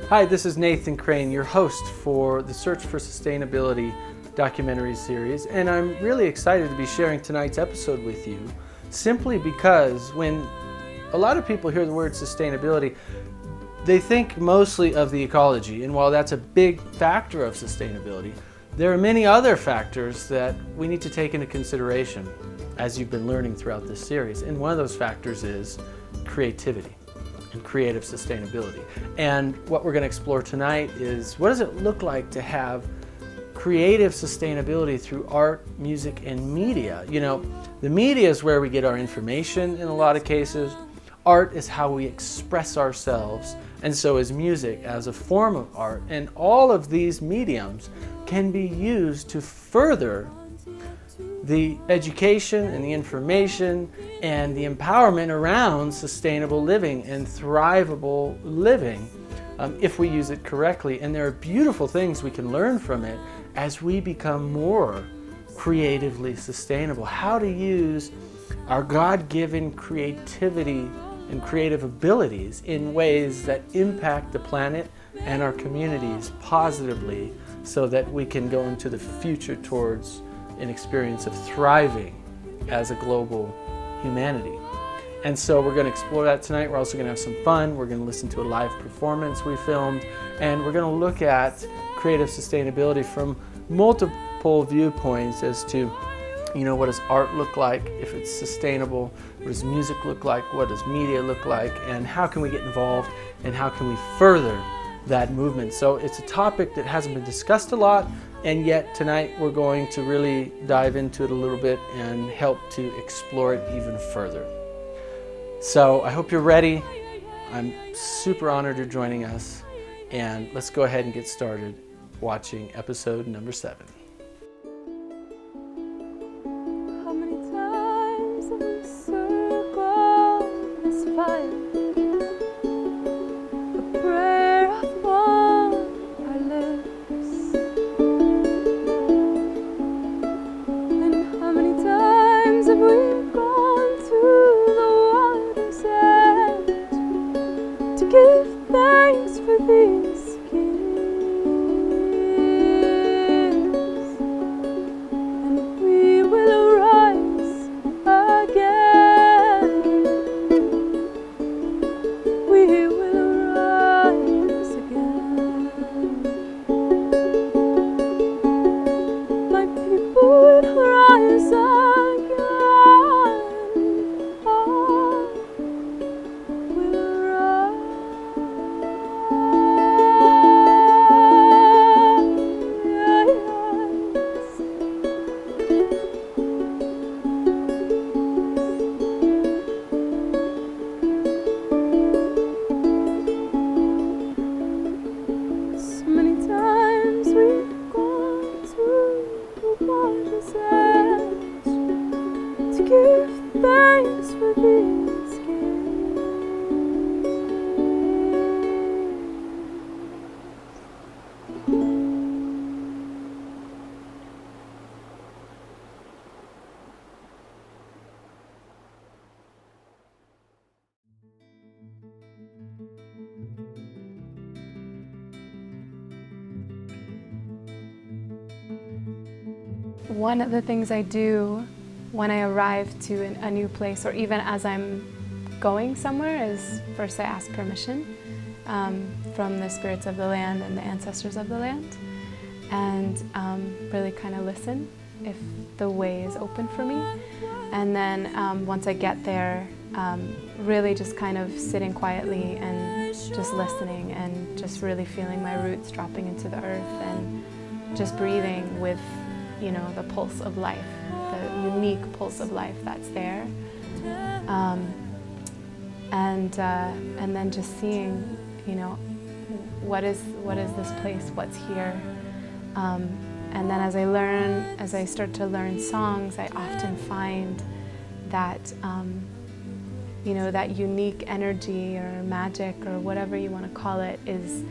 Hi, this is Nathan Crane, your host for the Search for Sustainability documentary series, and I'm really excited to be sharing tonight's episode with you simply because when a lot of people hear the word sustainability, they think mostly of the ecology, and while that's a big factor of sustainability, there are many other factors that we need to take into consideration as you've been learning throughout this series, and one of those factors is creativity and creative sustainability. And what we're going to explore tonight is, what does it look like to have creative sustainability through art, music, and media? You know, the media is where we get our information in a lot of cases. Art is how we express ourselves, and so is music as a form of art. And all of these mediums can be used to further the education and the information and the empowerment around sustainable living and thrivable living if we use it correctly. And there are beautiful things we can learn from it as we become more creatively sustainable. How to use our God-given creativity and creative abilities in ways that impact the planet and our communities positively, so that we can go into the future towards an experience of thriving as a global humanity. And so we're going to explore that tonight. We're also going to have some fun. We're going to listen to a live performance we filmed, and we're going to look at creative sustainability from multiple viewpoints as to, you know, what does art look like if it's sustainable? What does music look like? What does media look like? And how can we get involved? And how can we further that movement? So it's a topic that hasn't been discussed a lot, and yet tonight we're going to really dive into it a little bit and help to explore it even further. So I hope you're ready. I'm super honored you're joining us, and let's go ahead and get started watching episode number 7. How many times have we circled this fire? A prayer upon our lips. And how many times have we gone to the water's edge to give thanks for these gifts? And we will rise again. We will rise again. My people will rise again. Oh, will rise. So many times we've gone to the water's edge to give thanks for these gifts. One of the things I do when I arrive to a new place, or even as I'm going somewhere, is first I ask permission from the spirits of the land and the ancestors of the land, and really kind of listen if the way is open for me. And then once I get there, really just kind of sitting quietly and just listening and just really feeling my roots dropping into the earth and just breathing with, you know, the pulse of life, the unique pulse of life that's there. And then just seeing, you know, what is this place, what's here. And then as I start to learn songs, I often find that, you know, that unique energy or magic or whatever you want to call it is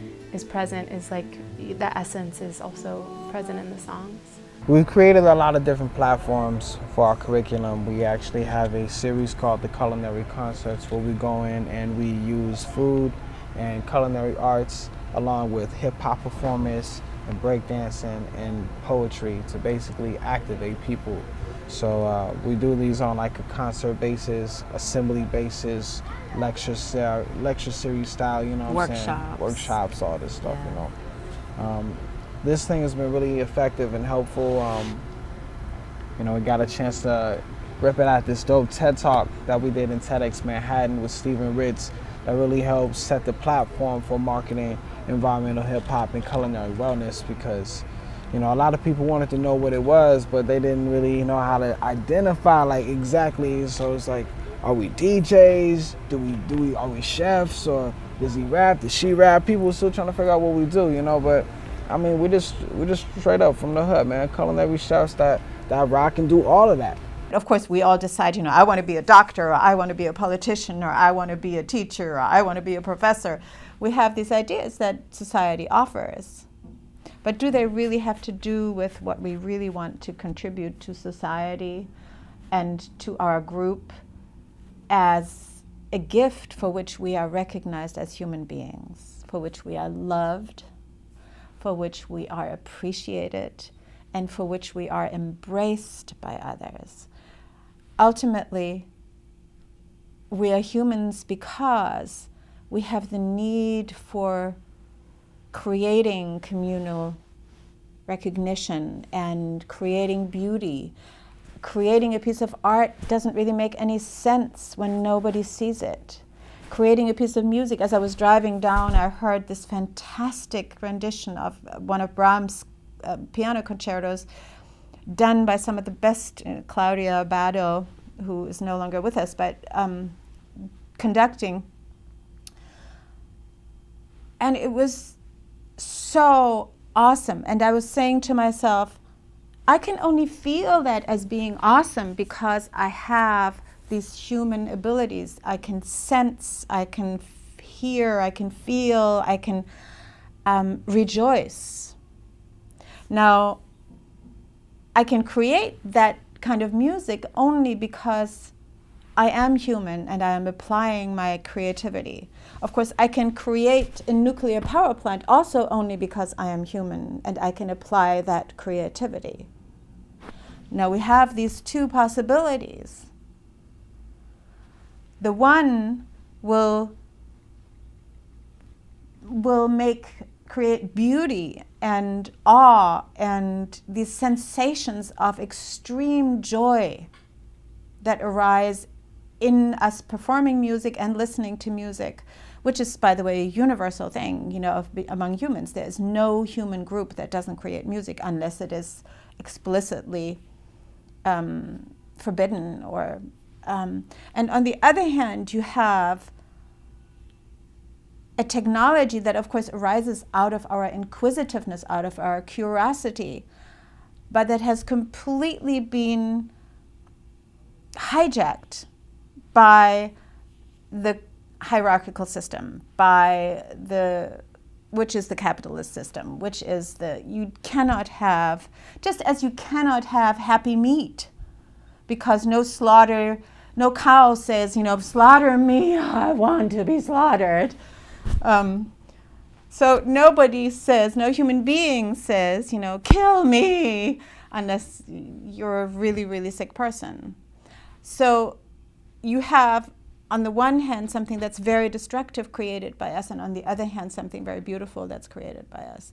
present, is like the essence is also present in the songs. We've created a lot of different platforms for our curriculum. We actually have a series called the Culinary Concerts, where we go in and we use food and culinary arts along with hip-hop performance and breakdancing and poetry to basically activate people. So we do these on like a concert basis, assembly basis, lecture series style, you know what I'm saying? Workshops, all this stuff, you know. This thing has been really effective and helpful. You know, we got a chance to rip it at this dope TED Talk that we did in TEDx Manhattan with Stephen Ritz that really helped set the platform for marketing environmental hip-hop and culinary wellness, because you know, a lot of people wanted to know what it was, but they didn't really know how to identify like exactly. So it's like, are we DJs? Are we chefs? Or does he rap? Does she rap? People are still trying to figure out what we do, you know. But I mean, we just straight up from the hood, man. Culinary chefs that rock and do all of that. Of course, we all decide, you know, I want to be a doctor, or I want to be a politician, or I want to be a teacher, or I want to be a professor. We have these ideas that society offers. But do they really have to do with what we really want to contribute to society and to our group as a gift for which we are recognized as human beings, for which we are loved, for which we are appreciated, and for which we are embraced by others? Ultimately, we are humans because we have the need for creating communal recognition and creating beauty. Creating a piece of art doesn't really make any sense when nobody sees it. Creating a piece of music, as I was driving down, I heard this fantastic rendition of one of Brahms' piano concertos done by some of the best, Claudia Abbado, who is no longer with us, but conducting. And it was so awesome. And I was saying to myself, I can only feel that as being awesome because I have these human abilities. I can sense, I can hear, I can feel, I can rejoice. Now, I can create that kind of music only because I am human and I am applying my creativity. Of course, I can create a nuclear power plant also only because I am human and I can apply that creativity. Now we have these two possibilities. The one will create beauty and awe and these sensations of extreme joy that arise in us performing music and listening to music, which is, by the way, a universal thing, you know, among humans. There is no human group that doesn't create music unless it is explicitly forbidden. Or, and on the other hand, you have a technology that, of course, arises out of our inquisitiveness, out of our curiosity, but that has completely been hijacked by the hierarchical system, which is the capitalist system, which is you cannot have, just as you cannot have happy meat, because no cow says, you know, slaughter me, I want to be slaughtered. So nobody says, no human being says, you know, kill me, unless you're a really, really sick person. So you have, on the one hand, something that's very destructive created by us, and on the other hand, something very beautiful that's created by us.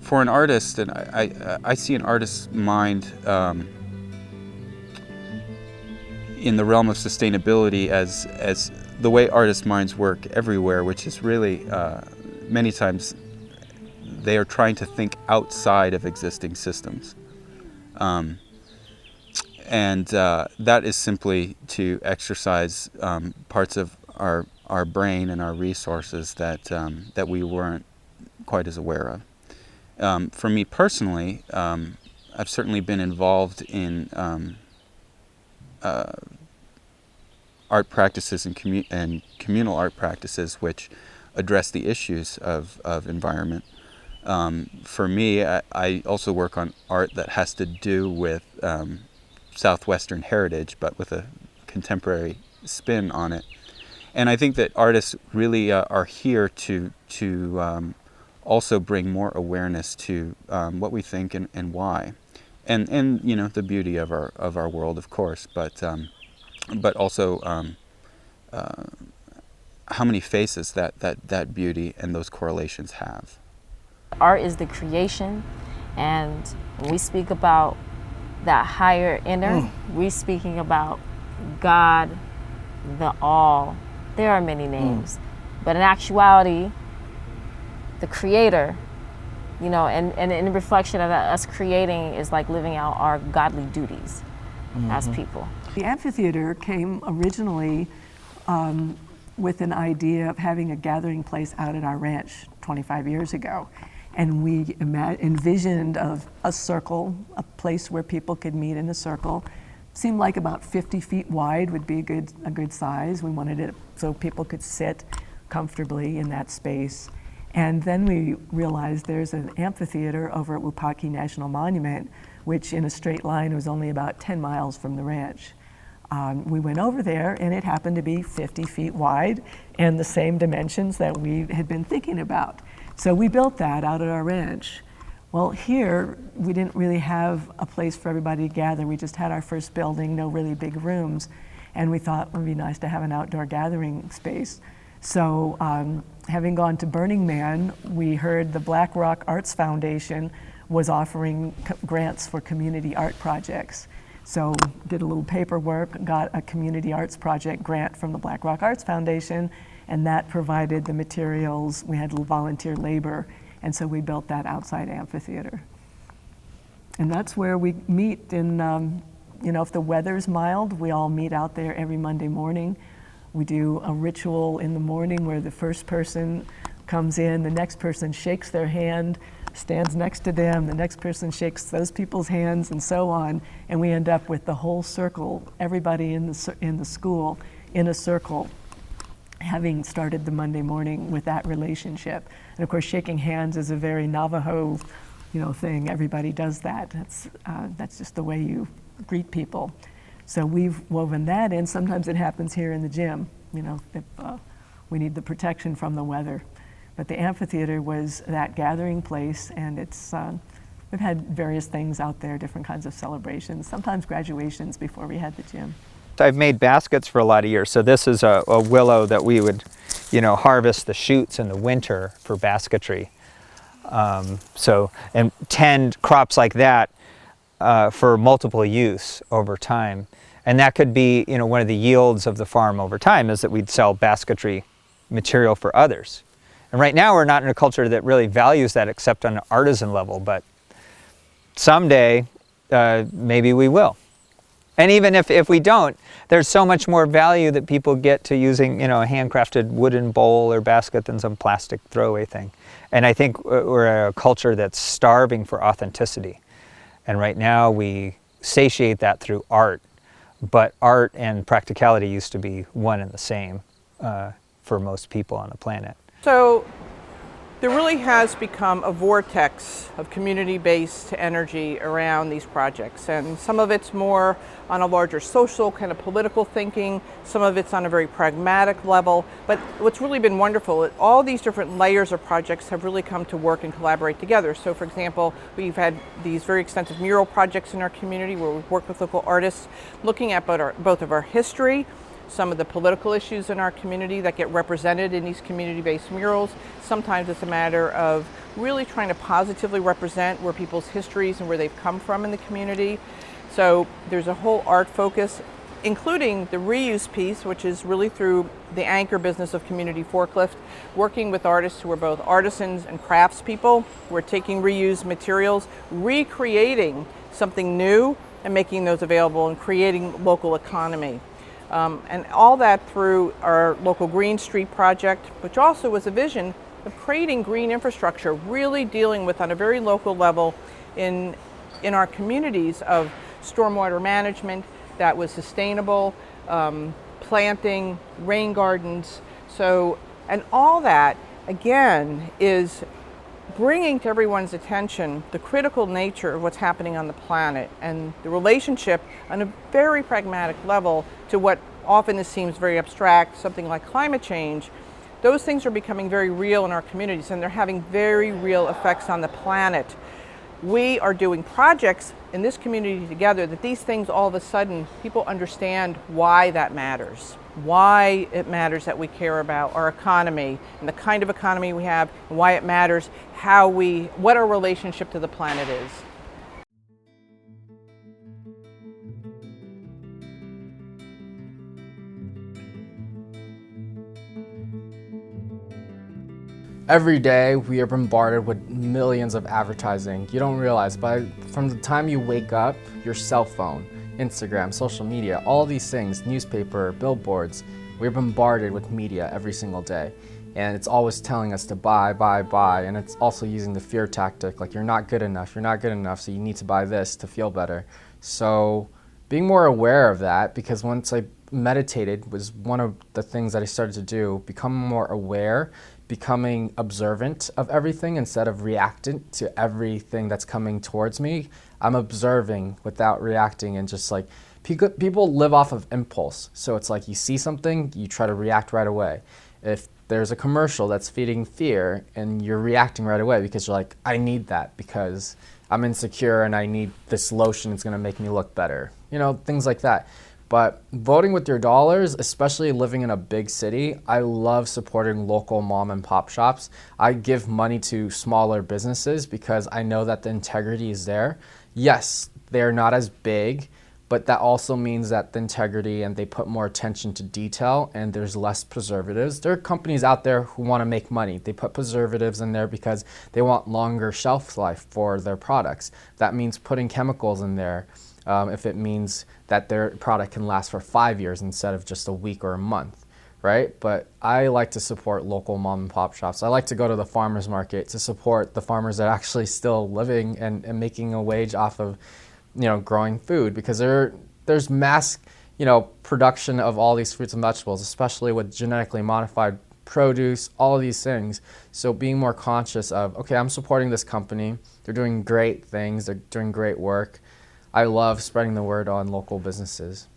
For an artist, and I see an artist's mind in the realm of sustainability as the way artists' minds work everywhere, which is really many times they are trying to think outside of existing systems. And that is simply to exercise parts of our brain and our resources that we weren't quite as aware of. For me personally, I've certainly been involved in art practices and communal art practices which address the issues of environment. For me, I also work on art that has to do with Southwestern heritage, but with a contemporary spin on it. And I think that artists really are here to also bring more awareness to what we think and why, and you know, the beauty of our world, of course, but also how many faces that beauty and those correlations have. Art is the creation, and when we speak about that higher inner, we're speaking about God, the all. There are many names, but in actuality, the creator, you know, and in reflection of that, us creating is like living out our godly duties as people. The amphitheater came originally with an idea of having a gathering place out at our ranch 25 years ago. And we envisioned a circle, a place where people could meet in a circle. Seemed like about 50 feet wide would be a good size. We wanted it so people could sit comfortably in that space. And then we realized there's an amphitheater over at Wupaki National Monument, which in a straight line was only about 10 miles from the ranch. We went over there, and it happened to be 50 feet wide and the same dimensions that we had been thinking about. So we built that out at our ranch. Well, here, we didn't really have a place for everybody to gather. We just had our first building, no really big rooms, and we thought it would be nice to have an outdoor gathering space. So having gone to Burning Man, we heard the Black Rock Arts Foundation was offering grants for community art projects. So did a little paperwork, got a community arts project grant from the Black Rock Arts Foundation, and that provided the materials. We had volunteer labor, and so we built that outside amphitheater. And that's where we meet in, you know, if the weather's mild, we all meet out there every Monday morning. We do a ritual in the morning where the first person comes in, the next person shakes their hand, stands next to them, the next person shakes those people's hands, and so on, and we end up with the whole circle, everybody in the school in a circle, having started the Monday morning with that relationship. And of course, shaking hands is a very Navajo, you know, thing. Everybody does that. That's just the way you greet people. So we've woven that in. Sometimes it happens here in the gym, you know, if we need the protection from the weather. But the amphitheater was that gathering place, and it's we've had various things out there, different kinds of celebrations, sometimes graduations before we had the gym. I've made baskets for a lot of years. So this is a willow that we would, you know, harvest the shoots in the winter for basketry. And tend crops like that for multiple use over time. And that could be, you know, one of the yields of the farm over time is that we'd sell basketry material for others. And right now we're not in a culture that really values that except on an artisan level, but someday maybe we will. And even if we don't, there's so much more value that people get to using, you know, a handcrafted wooden bowl or basket than some plastic throwaway thing. And I think we're a culture that's starving for authenticity. And right now we satiate that through art. But art and practicality used to be one and the same for most people on the planet. So there really has become a vortex of community-based energy around these projects, and some of it's more on a larger social kind of political thinking, some of it's on a very pragmatic level, but what's really been wonderful, all these different layers of projects have really come to work and collaborate together. So for example, we've had these very extensive mural projects in our community where we've worked with local artists looking at both of our history, some of the political issues in our community that get represented in these community-based murals. Sometimes it's a matter of really trying to positively represent where people's histories and where they've come from in the community. So there's a whole art focus, including the reuse piece, which is really through the anchor business of Community Forklift, working with artists who are both artisans and craftspeople. We're taking reused materials, recreating something new and making those available and creating local economy. And all that through our local Green Street project, which also was a vision of creating green infrastructure, really dealing with on a very local level in our communities of stormwater management that was sustainable, planting, rain gardens. So, and all that, again, is bringing to everyone's attention the critical nature of what's happening on the planet and the relationship on a very pragmatic level to what often seems very abstract, something like climate change. Those things are becoming very real in our communities, and they're having very real effects on the planet. We are doing projects in this community together that these things, all of a sudden, people understand why that matters, why it matters that we care about our economy and the kind of economy we have, and why it matters what our relationship to the planet is. Every day we are bombarded with millions of advertising. You don't realize, but from the time you wake up, your cell phone, Instagram, social media, all these things, newspaper, billboards, we're bombarded with media every single day. And it's always telling us to buy, and it's also using the fear tactic, like you're not good enough, so you need to buy this to feel better. So being more aware of that, because once I meditated was one of the things that I started to do, become more aware, becoming observant of everything instead of reacting to everything that's coming towards me. I'm observing without reacting, and just like people live off of impulse. So it's like you see something, you try to react right away. If there's a commercial that's feeding fear and you're reacting right away because you're like, I need that because I'm insecure and I need this lotion, it's gonna make me look better. You know, things like that. But voting with your dollars, especially living in a big city, I love supporting local mom and pop shops. I give money to smaller businesses because I know that the integrity is there. Yes, they're not as big, but that also means that the integrity, and they put more attention to detail, and there's less preservatives. There are companies out there who want to make money. They put preservatives in there because they want longer shelf life for their products. That means putting chemicals in there. If it means that their product can last for 5 years instead of just a week or a month, right? But I like to support local mom and pop shops. I like to go to the farmers market to support the farmers that are actually still living and making a wage off of, growing food, because there's mass, production of all these fruits and vegetables, especially with genetically modified produce, all of these things. So being more conscious of, okay, I'm supporting this company. They're doing great things. They're doing great work. I love spreading the word on local businesses.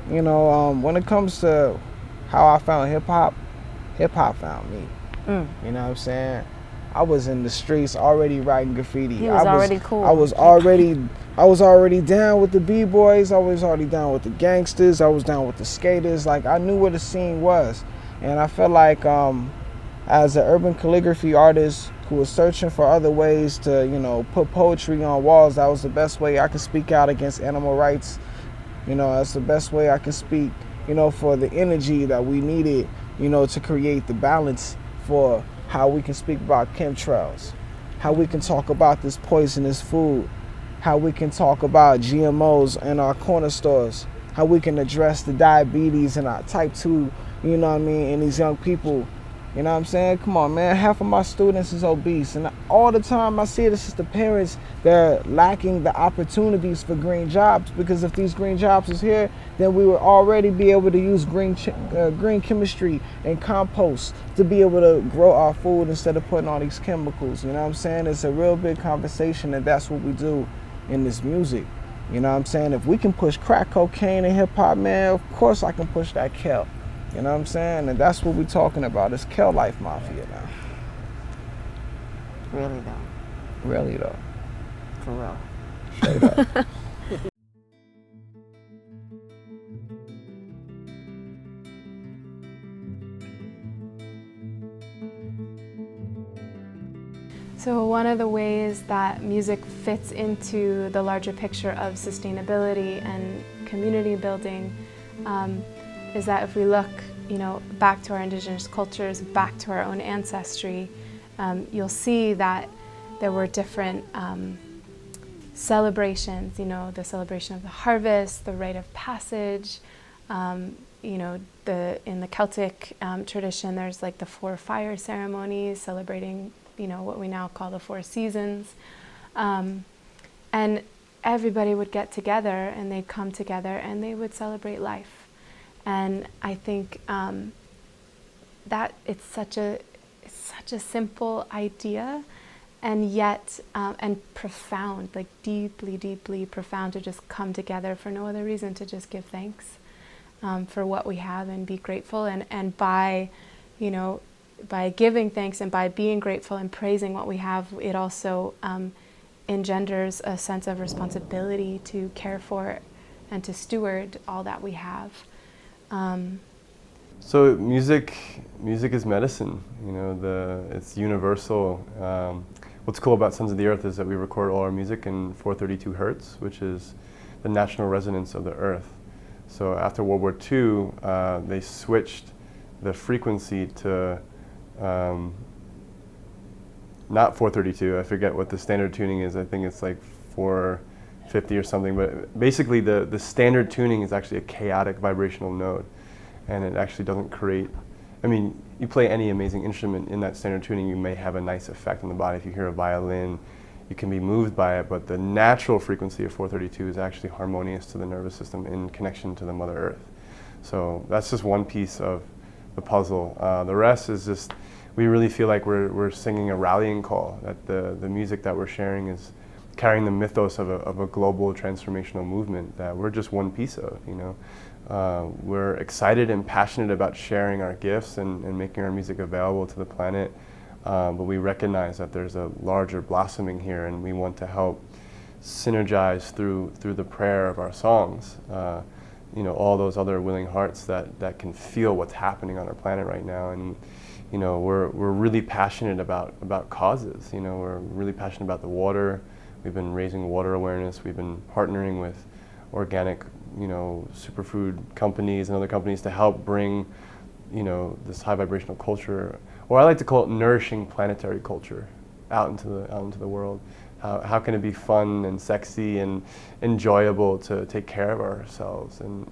When it comes to how I found hip-hop found me. You know what I'm saying? I was in the streets already writing graffiti. He was already cool. I was already down with the B-boys. I was already down with the gangsters. I was down with the skaters. Like, I knew where the scene was. And I felt like as an urban calligraphy artist who was searching for other ways to, put poetry on walls, that was the best way I could speak out against animal rights. That's the best way I can speak, for the energy that we needed, to create the balance for how we can speak about chemtrails, how we can talk about this poisonous food, how we can talk about GMOs in our corner stores, how we can address the diabetes and our type 2, and these young people. You know what I'm saying? Come on, man. Half of my students is obese. And all the time I see this is the parents that are lacking the opportunities for green jobs. Because if these green jobs is here, then we would already be able to use green chemistry and compost to be able to grow our food instead of putting all these chemicals. You know what I'm saying? It's a real big conversation, and that's what we do in this music. You know what I'm saying? If we can push crack cocaine and hip hop, man, of course I can push that kelp. You know what I'm saying? And that's what we're talking about. It's Kel Life Mafia now. Really though. Really though. For real. Straight up. So one of the ways that music fits into the larger picture of sustainability and community building is that if we look, back to our indigenous cultures, back to our own ancestry, you'll see that there were different celebrations, the celebration of the harvest, the rite of passage, in the Celtic tradition, there's like the 4 fire ceremonies celebrating, what we now call the 4 seasons. And everybody would get together and they'd come together and they would celebrate life. And I think that it's such a simple idea, and yet, and profound, like deeply, deeply profound, to just come together for no other reason, to just give thanks for what we have and be grateful. And by, by giving thanks and by being grateful and praising what we have, it also engenders a sense of responsibility to care for and to steward all that we have. So music is medicine. It's universal. What's cool about Sons of the Earth is that we record all our music in 432 hertz, which is the natural resonance of the Earth. So after World War II, they switched the frequency to not 432. I forget what the standard tuning is. I think it's like 450 or something. But basically, the standard tuning is actually a chaotic vibrational node, and it actually doesn't create. I mean, you play any amazing instrument in that standard tuning, you may have a nice effect on the body. If you hear a violin, you can be moved by it, but the natural frequency of 432 is actually harmonious to the nervous system in connection to the Mother Earth. So that's just one piece of the puzzle. The rest is just, we really feel like we're singing a rallying call, that the music that we're sharing is carrying the mythos of a global transformational movement that we're just one piece of, We're excited and passionate about sharing our gifts and making our music available to the planet, but we recognize that there's a larger blossoming here, and we want to help synergize through the prayer of our songs, all those other willing hearts that can feel what's happening on our planet right now. And we're really passionate about causes. We're really passionate about the water. We've been raising water awareness. We've been partnering with organic superfood companies and other companies to help bring, this high vibrational culture, or I like to call it nourishing planetary culture, out into the world. How can it be fun and sexy and enjoyable to take care of ourselves? And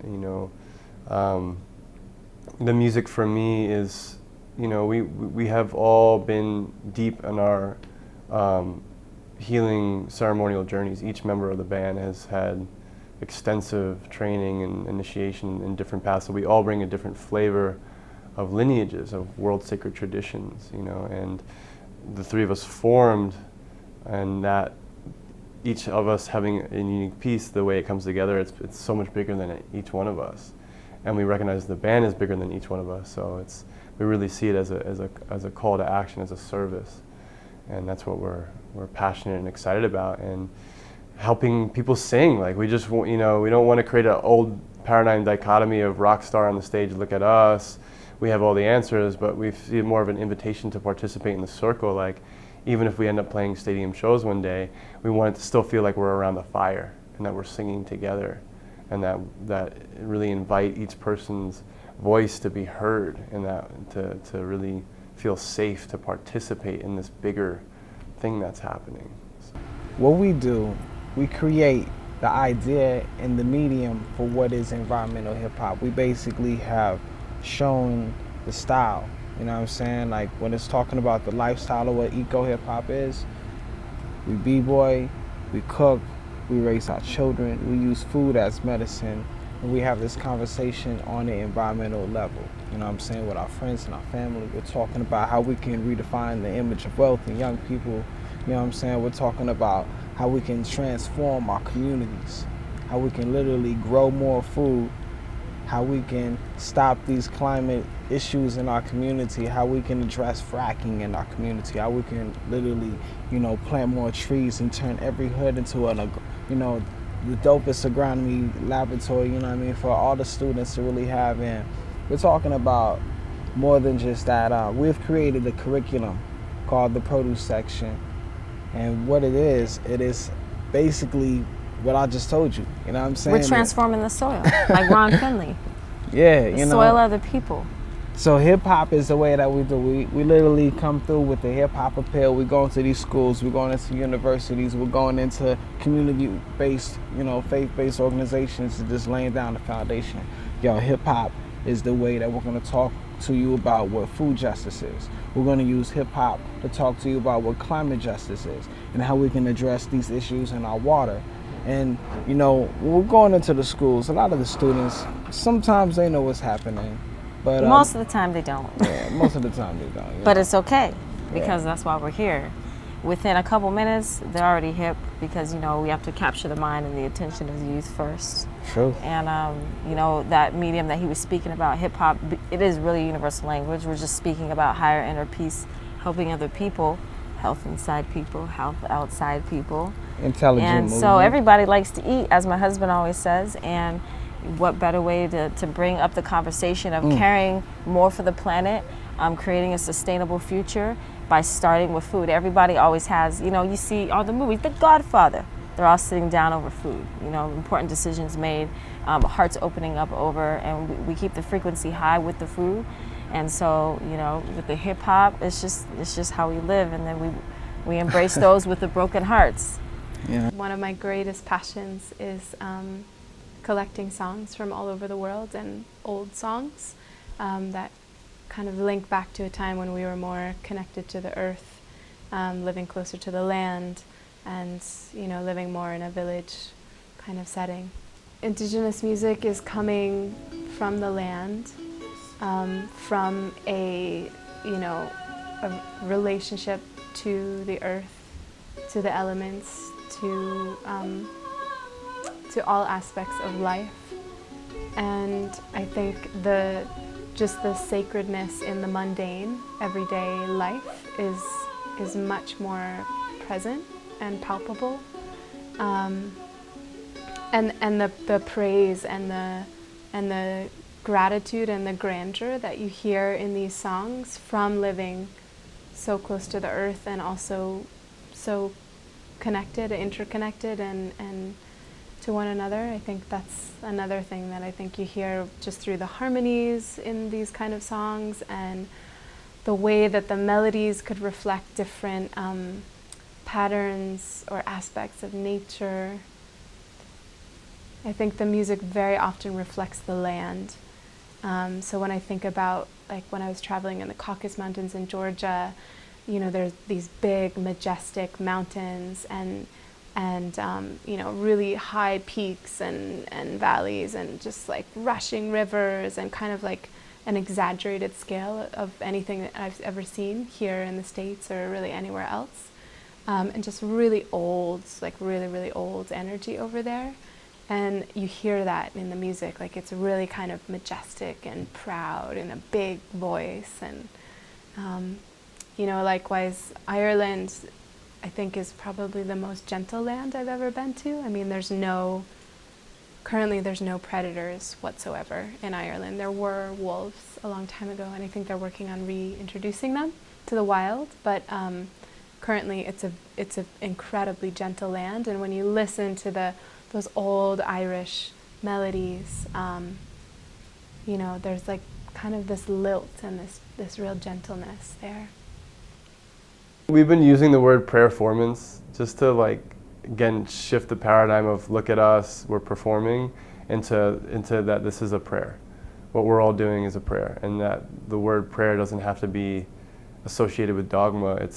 the music for me is, we have all been deep in our healing ceremonial journeys. Each member of the band has had extensive training and initiation in different paths, so we all bring a different flavor of lineages, of world sacred traditions, and the three of us formed, and that each of us having a unique piece, the way it comes together, it's so much bigger than each one of us, and we recognize the band is bigger than each one of us, so we really see it as a call to action, as a service, and that's what we're passionate and excited about. And helping people sing, like we just we don't want to create an old paradigm dichotomy of rock star on the stage, look at us, we have all the answers, but we see more of an invitation to participate in the circle. Like even if we end up playing stadium shows one day, we want it to still feel like we're around the fire and that we're singing together, and that really invite each person's voice to be heard, and that to really feel safe to participate in this bigger thing that's happening. What we do, we create the idea and the medium for what is environmental hip hop. We basically have shown the style, you know what I'm saying? Like when it's talking about the lifestyle of what eco hip hop is, we b-boy, we cook, we raise our children, we use food as medicine, and we have this conversation on the environmental level, you know what I'm saying, with our friends and our family. We're talking about how we can redefine the image of wealth in young people, you know what I'm saying? We're talking about how we can transform our communities, how we can literally grow more food, how we can stop these climate issues in our community, how we can address fracking in our community, how we can literally, plant more trees and turn every hood into the dopest agronomy laboratory, for all the students to really have. And we're talking about more than just that. We've created a curriculum called the produce section. And what it is basically what I just told you. You know what I'm saying? We're transforming the soil, like Ron Finley. Yeah, the soil of the people. So hip hop is the way that we do. We literally come through with the hip hop appeal. We go into these schools, we're going into universities, we're going into community-based, faith-based organizations, and just laying down the foundation. Hip hop is the way that we're going to talk to you about what food justice is. We're going to use hip hop to talk to you about what climate justice is and how we can address these issues in our water. And when we're going into the schools, a lot of the students, sometimes they know what's happening, but most of the time they don't. Yeah, most of the time they don't. But it's okay, because that's why we're here. within a couple minutes, they're already hip because, you know, we have to capture the mind and the attention of the youth first. True. And, you know, that medium that he was speaking about, hip hop, it is really universal language. We're just speaking about higher inner peace, helping other people, health inside people, health outside people. Intelligent And movement. so everybody likes to eat, as my husband always says, and what better way to bring up the conversation of caring more for the planet, creating a sustainable future by starting with food. Everybody always has, you know, you see all the movies, The Godfather, they're all sitting down over food, you know, important decisions made, hearts opening up over, and we keep the frequency high with the food. And so, you know, with the hip hop, it's just how we live, and then we embrace those with the broken hearts. Yeah. One of my greatest passions is collecting songs from all over the world, and old songs that kind of link back to a time when we were more connected to the earth, living closer to the land, and, you know, living more in a village kind of setting. Indigenous music is coming from the land, from a, you know, a relationship to the earth, to the elements, to all aspects of life. And I think just the sacredness in the mundane, everyday life is much more present and palpable. And the praise and the gratitude and the grandeur that you hear in these songs from living so close to the earth, and also so connected, interconnected, and to one another. I think that's another thing that I think you hear just through the harmonies in these kind of songs, and the way that the melodies could reflect different patterns or aspects of nature. I think the music very often reflects the land. So when I think about, like, when I was traveling in the Caucasus Mountains in Georgia, you know, there's these big, majestic mountains and you know, really high peaks and valleys, and just like rushing rivers, and kind of like an exaggerated scale of anything that I've ever seen here in the States or really anywhere else. And just really old, like really, really old energy over there. And you hear that in the music, like it's really kind of majestic and proud and a big voice. And, you know, likewise, Ireland, I think, is probably the most gentle land I've ever been to. I mean, currently there's no predators whatsoever in Ireland. There were wolves a long time ago, and I think they're working on reintroducing them to the wild. But currently it's an incredibly gentle land. And when you listen to those old Irish melodies, you know, there's like kind of this lilt and this real gentleness there. We've been using the word prayerformance just to, like, again, shift the paradigm of look at us, we're performing, into that this is a prayer. What we're all doing is a prayer, and that the word prayer doesn't have to be associated with dogma.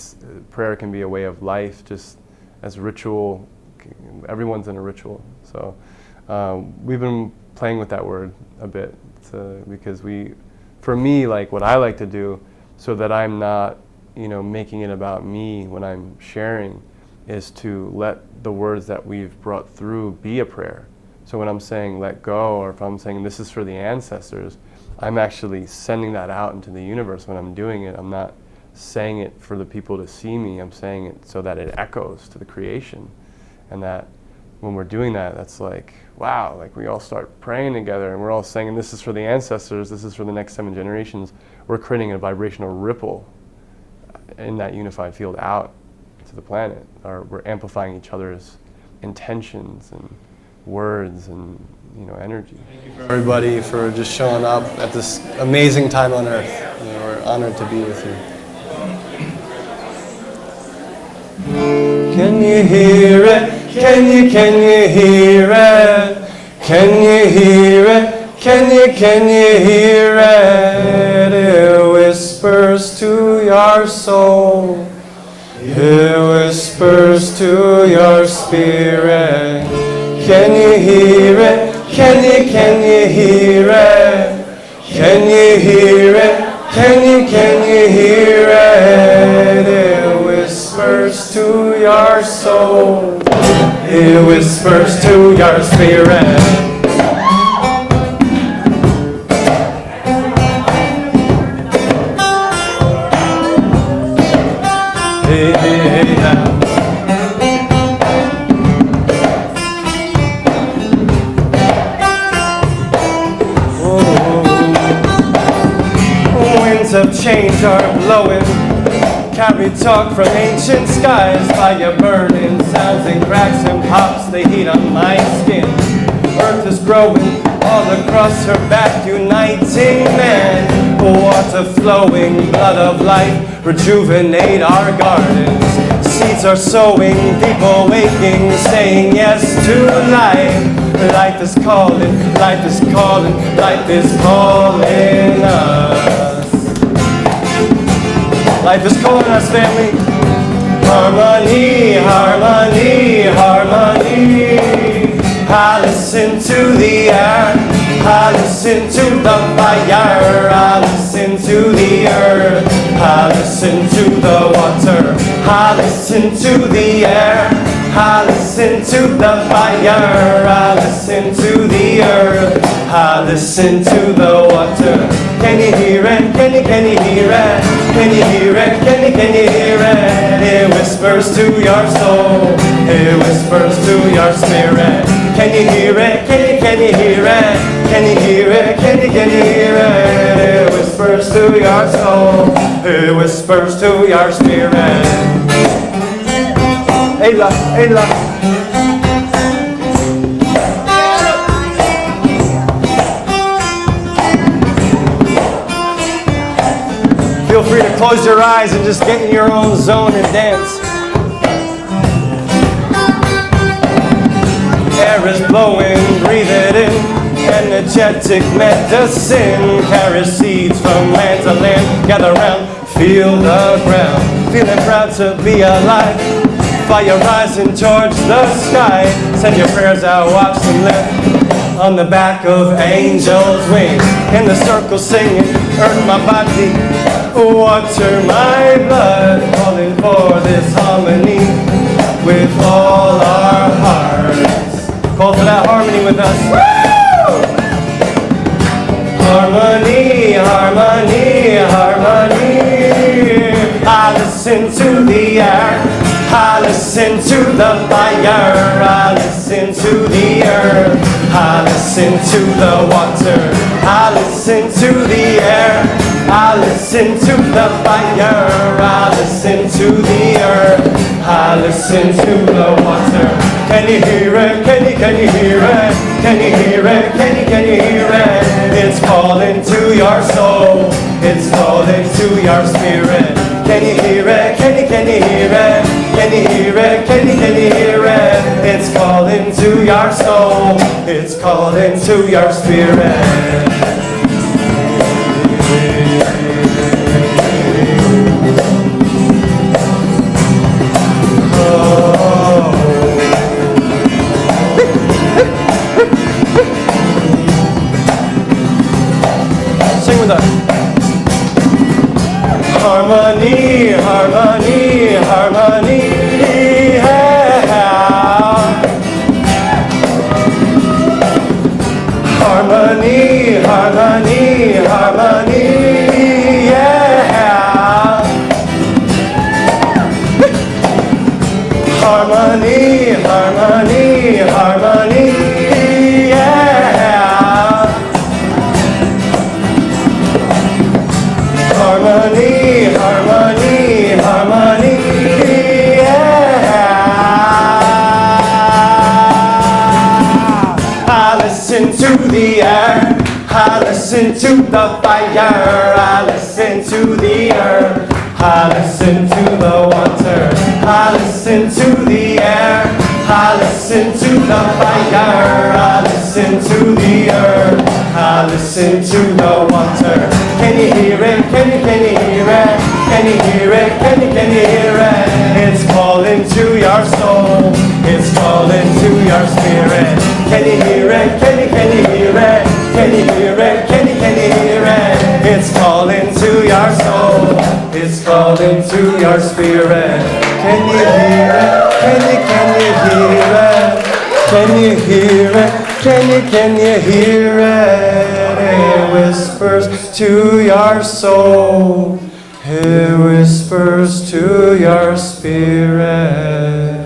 Prayer can be a way of life, just as ritual. Everyone's in a ritual. So we've been playing with that word a bit, because for me, like, what I like to do, so that I'm not, you know, making it about me when I'm sharing, is to let the words that we've brought through be a prayer. So when I'm saying let go, or if I'm saying this is for the ancestors, I'm actually sending that out into the universe when I'm doing it. I'm not saying it for the people to see me. I'm saying it so that it echoes to the creation. And that when we're doing that, that's like, wow, like we all start praying together, and we're all saying this is for the ancestors, this is for the next 7 generations. We're creating a vibrational ripple in that unified field out to the planet, or we're amplifying each other's intentions and words and, you know, energy. Thank you for everybody for just showing up at this amazing time on Earth. You know, we're honored to be with you. Can you hear it? Can you hear it? Can you hear it? Can you hear it? It whispers to your soul. It whispers to your spirit. Can you hear it? Can you hear it? Can you hear it? Can you hear it? It whispers to soul. It whispers to your spirit. Winds of change are blowing, carry talk from ancient skies. Fire burning, sounds and cracks and pops the heat on my skin. Earth is growing all across her back, uniting man. Water flowing, blood of life, rejuvenate our gardens. Seeds are sowing, people waking, saying yes to life. Life is calling, life is calling, life is calling us. Life is calling us, family. Harmony, harmony, harmony. I listen to the air, I listen to the fire, I listen to the earth, I listen to the water, I listen to the air, I listen to the fire, I listen to the earth, I listen to the water. Can you hear it? Can you hear it? Can you hear it? Can you hear it? It whispers to your soul, it whispers to your spirit. Can you hear it? Can you hear it? Can you hear it? Can you hear it? It whispers to your soul, it whispers to your spirit. Ayla, Ayla. Feel free to close your eyes and just get in your own zone and dance. Air is blowing, breathe it in. Energetic medicine carries seeds from land to land. Gather round, feel the ground. Feeling proud to be alive. Fire rising towards the sky. Send your prayers out, watch them lift on the back of angels' wings. In the circle singing, earth my body, water my blood. Calling for this harmony with all our hearts. Call for that harmony with us. Woo! Harmony, harmony, harmony. I listen to the air, I listen to the fire, I listen to the earth, I listen to the water, I listen to the air, I listen to the fire, I listen to the earth, I listen to the water. Can you hear it? Can you hear it? Can you hear it? Can you hear it? It's calling to your soul, it's calling to your spirit. Can you hear it? Can you hear it? Can you hear it? Can you hear it? It's calling to your soul, it's calling to your spirit. Sing with us. Harmony, harmony, harmony, yeah. Harmony, harmony, harmony, yeah. Harmony, harmony, harmony, yeah. Harmony, harmony, harmony, yeah. I listen to the air, I listen to the fire, I listen to the earth, I listen to the water, I listen to the air, I listen to the fire, I listen to the earth, I listen to the water. Can you hear it? Can you hear it? Can you hear it? Can you hear it? It's calling to your soul, it's calling to your spirit. Can you hear it? Can you hear it? Can you hear it? Can you hear it? It's calling to your soul, It's calling to your spirit. Can you hear it? Can you hear it? Can you hear it? Can you hear it? It whispers to your soul. It whispers to your spirit.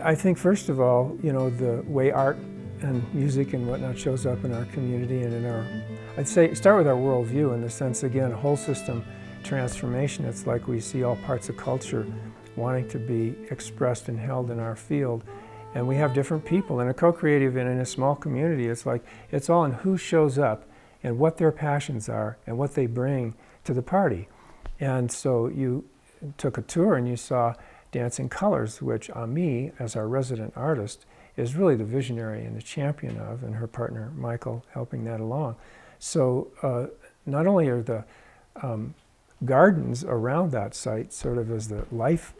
I think first of all, the way art and music and whatnot shows up in our community and in our, I'd say start with our worldview in the sense, again, whole system transformation. It's like we see all parts of culture wanting to be expressed and held in our field. And we have different people. In a co-creative and in a small community, it's like, it's all in who shows up and what their passions are and what they bring to the party. And so you took a tour and you saw Dancing Colors, which Ami, as our resident artist, is really the visionary and the champion of, and her partner Michael helping that along. So not only are the gardens around that site sort of as the life,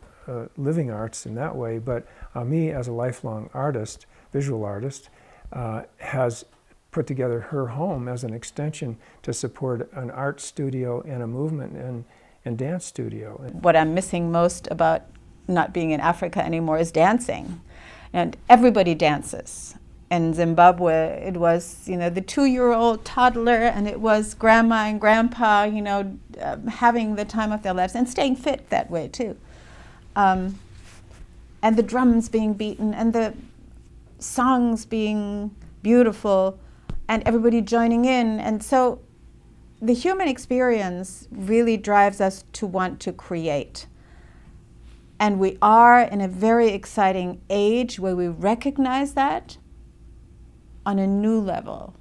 living arts in that way, but Ami, as a lifelong artist, visual artist, has put together her home as an extension to support an art studio and a movement and dance studio. What I'm missing most about not being in Africa anymore is dancing. And everybody dances. In Zimbabwe, it was, the 2-year-old toddler, and it was grandma and grandpa, having the time of their lives and staying fit that way too. And the drums being beaten and the songs being beautiful and everybody joining in. And so the human experience really drives us to want to create. And we are in a very exciting age where we recognize that on a new level,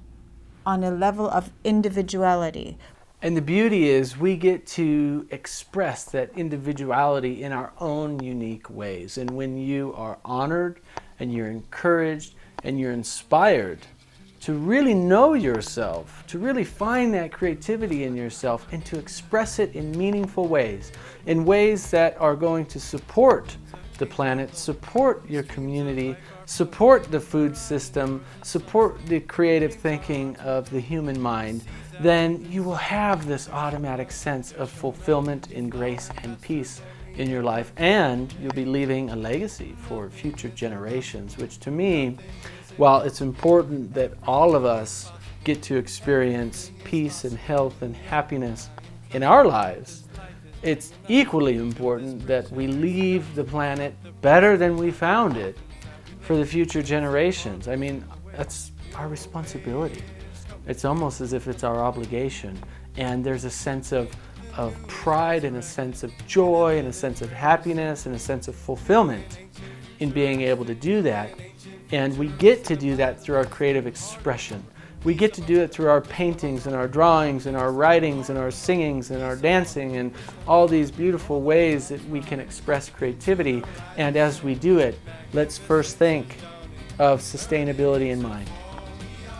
on a level of individuality. And the beauty is we get to express that individuality in our own unique ways. And when you are honored and you're encouraged and you're inspired to really know yourself, to really find that creativity in yourself and to express it in meaningful ways, in ways that are going to support the planet, support your community, support the food system, support the creative thinking of the human mind, then you will have this automatic sense of fulfillment and grace and peace in your life, and you'll be leaving a legacy for future generations, which to me, while it's important that all of us get to experience peace and health and happiness in our lives, it's equally important that we leave the planet better than we found it for the future generations. I mean, that's our responsibility. It's almost as if it's our obligation. And there's a sense of pride and a sense of joy and a sense of happiness and a sense of fulfillment in being able to do that. And we get to do that through our creative expression. We get to do it through our paintings and our drawings and our writings and our singings and our dancing and all these beautiful ways that we can express creativity. And as we do it, let's first think of sustainability in mind.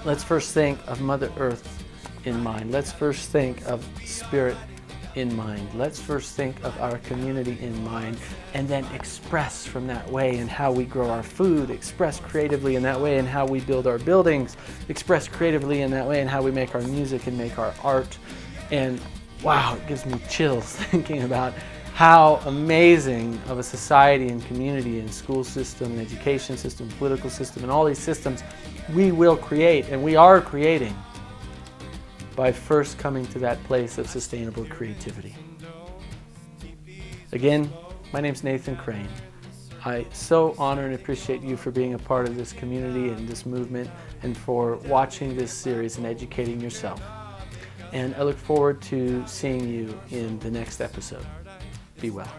Let's first think of Mother Earth in mind. Let's first think of spirit in mind. Let's first think of our community in mind and then express from that way in how we grow our food, express creatively in that way in how we build our buildings, express creatively in that way in how we make our music and make our art. And wow, it gives me chills thinking about how amazing of a society and community and school system and education system, political system, and all these systems we will create and we are creating by first coming to that place of sustainable creativity. Again, my name's Nathan Crane. I so honor and appreciate you for being a part of this community and this movement and for watching this series and educating yourself. And I look forward to seeing you in the next episode. Be well.